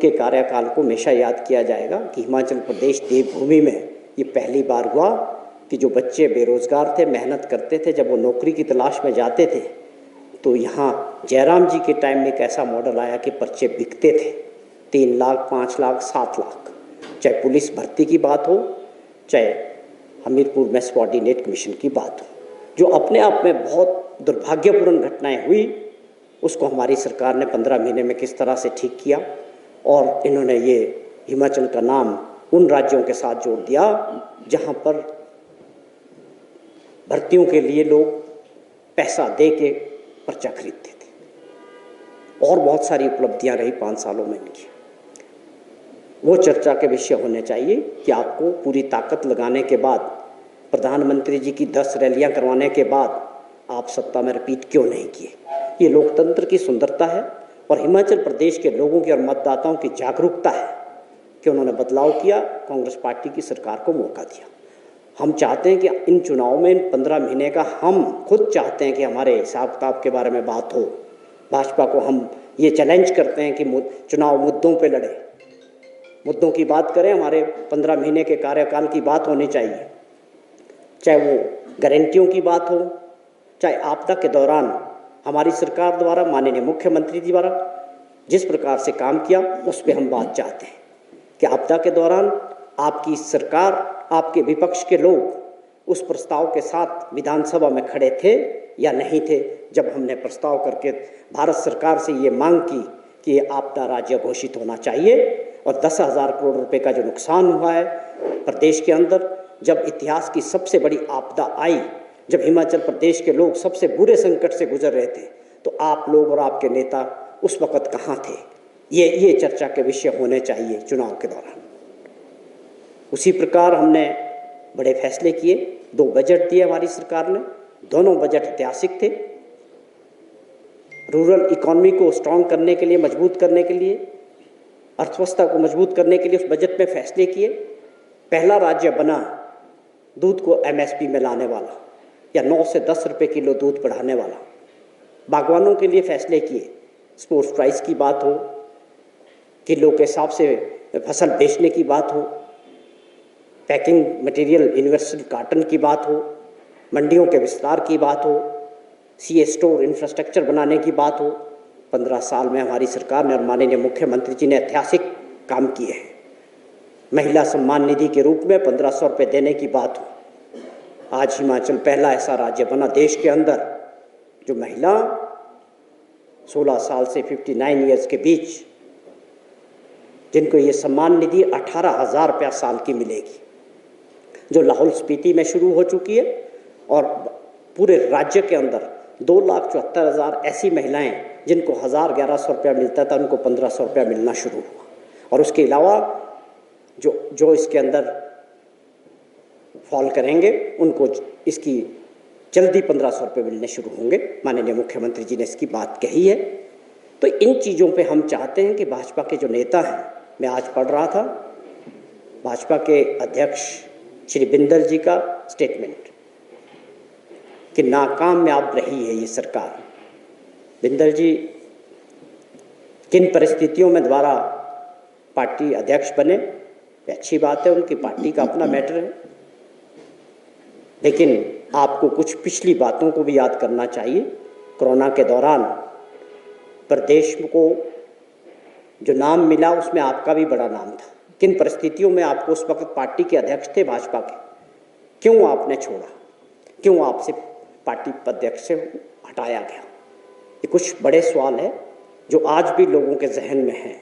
उनके कार्यकाल को हमेशा याद किया जाएगा कि हिमाचल प्रदेश देवभूमि में ये पहली बार हुआ कि जो बच्चे बेरोज़गार थे, मेहनत करते थे, जब वो नौकरी की तलाश में जाते थे तो यहाँ जयराम जी के टाइम में एक ऐसा मॉडल आया कि पर्चे बिकते थे 3 लाख, 5 लाख, 7 लाख। चाहे पुलिस भर्ती की बात हो, चाहे हमीरपुर में सबॉर्डिनेट कमीशन की बात हो, जो अपने आप में बहुत दुर्भाग्यपूर्ण घटनाएं हुई, उसको हमारी सरकार ने 15 महीने में किस तरह से ठीक किया। और इन्होंने ये हिमाचल का नाम उन राज्यों के साथ जोड़ दिया जहाँ पर भर्तियों के लिए लोग पैसा दे के पर्चा खरीदते थे। और बहुत सारी उपलब्धियां रही 5 सालों में इनकी, वो चर्चा के विषय होने चाहिए कि आपको पूरी ताकत लगाने के बाद, प्रधानमंत्री जी की 10 रैलियां करवाने के बाद आप सत्ता में रिपीट क्यों नहीं किए। ये लोकतंत्र की सुंदरता है और हिमाचल प्रदेश के लोगों की और मतदाताओं की जागरूकता है कि उन्होंने बदलाव किया, कांग्रेस पार्टी की सरकार को मौका दिया। हम चाहते हैं कि इन चुनाव में, इन 15 महीने का, हम खुद चाहते हैं कि हमारे हिसाब किताब के बारे में बात हो। भाजपा को हम ये चैलेंज करते हैं कि चुनाव मुद्दों पे लड़े, मुद्दों की बात करें, हमारे 15 महीने के कार्यकाल की बात होनी चाहिए। चाहे वो गारंटियों की बात हो, चाहे आपदा के दौरान हमारी सरकार द्वारा, माननीय मुख्यमंत्री जी द्वारा जिस प्रकार से काम किया, उस पर हम बात चाहते हैं कि आपदा के दौरान आपकी सरकार, आपके विपक्ष के लोग उस प्रस्ताव के साथ विधानसभा में खड़े थे या नहीं थे, जब हमने प्रस्ताव करके भारत सरकार से ये मांग की कि ये आपदा राज्य घोषित होना चाहिए। और 10,000 करोड़ रुपए का जो नुकसान हुआ है प्रदेश के अंदर, जब इतिहास की सबसे बड़ी आपदा आई, जब हिमाचल प्रदेश के लोग सबसे बुरे संकट से गुजर रहे थे, तो आप लोग और आपके नेता उस वक़्त कहाँ थे। ये चर्चा के विषय होने चाहिए चुनाव के दौरान। उसी प्रकार हमने बड़े फैसले किए, 2 बजट दिए हमारी सरकार ने, दोनों बजट ऐतिहासिक थे। रूरल इकोनॉमी को स्ट्रॉन्ग करने के लिए, मजबूत करने के लिए, अर्थव्यवस्था को मजबूत करने के लिए उस बजट में फैसले किए। पहला राज्य बना दूध को एमएसपी में लाने वाला, या 9 से 10 रुपये किलो दूध बढ़ाने वाला। बागवानों के लिए फैसले किए, स्पोर्ट्स प्राइस की बात हो, किलो के हिसाब से फसल बेचने की बात हो, पैकिंग मटेरियल यूनिवर्सल कार्टन की बात हो, मंडियों के विस्तार की बात हो, सीए स्टोर इंफ्रास्ट्रक्चर बनाने की बात हो। 15 साल में हमारी सरकार ने और माननीय मुख्यमंत्री जी ने ऐतिहासिक काम किए हैं। महिला सम्मान निधि के रूप में 1500 रुपये देने की बात हो। आज हिमाचल पहला ऐसा राज्य बना देश के अंदर जो महिला 16 साल से 59 ईयर्स के बीच, जिनको ये सम्मान निधि 18,000 रुपया साल की मिलेगी, जो लाहौल स्पीति में शुरू हो चुकी है। और पूरे राज्य के अंदर 2,74,000 ऐसी महिलाएं जिनको 1,000-1,100 रुपया मिलता था, उनको 1,500 रुपया मिलना शुरू हुआ। और उसके अलावा जो इसके अंदर फॉल करेंगे उनको इसकी जल्दी 1,500 रुपये मिलने शुरू होंगे। माननीय मुख्यमंत्री जी ने इसकी बात कही है। तो इन चीज़ों पे हम चाहते हैं कि भाजपा के जो नेता हैं, मैं आज पढ़ रहा था भाजपा के अध्यक्ष श्री बिंदल जी का स्टेटमेंट कि नाकामयाब रही है ये सरकार। बिंदल जी किन परिस्थितियों में द्वारा पार्टी अध्यक्ष बने, अच्छी बात है, उनकी पार्टी का अपना मैटर है, लेकिन आपको कुछ पिछली बातों को भी याद करना चाहिए। कोरोना के दौरान प्रदेश को जो नाम मिला उसमें आपका भी बड़ा नाम था। किन परिस्थितियों में आपको उस वक्त पार्टी के अध्यक्ष थे भाजपा के, क्यों आपने छोड़ा, क्यों आपसे पार्टी अध्यक्ष से हटाया गया। ये कुछ बड़े सवाल है जो आज भी लोगों के जहन में हैं।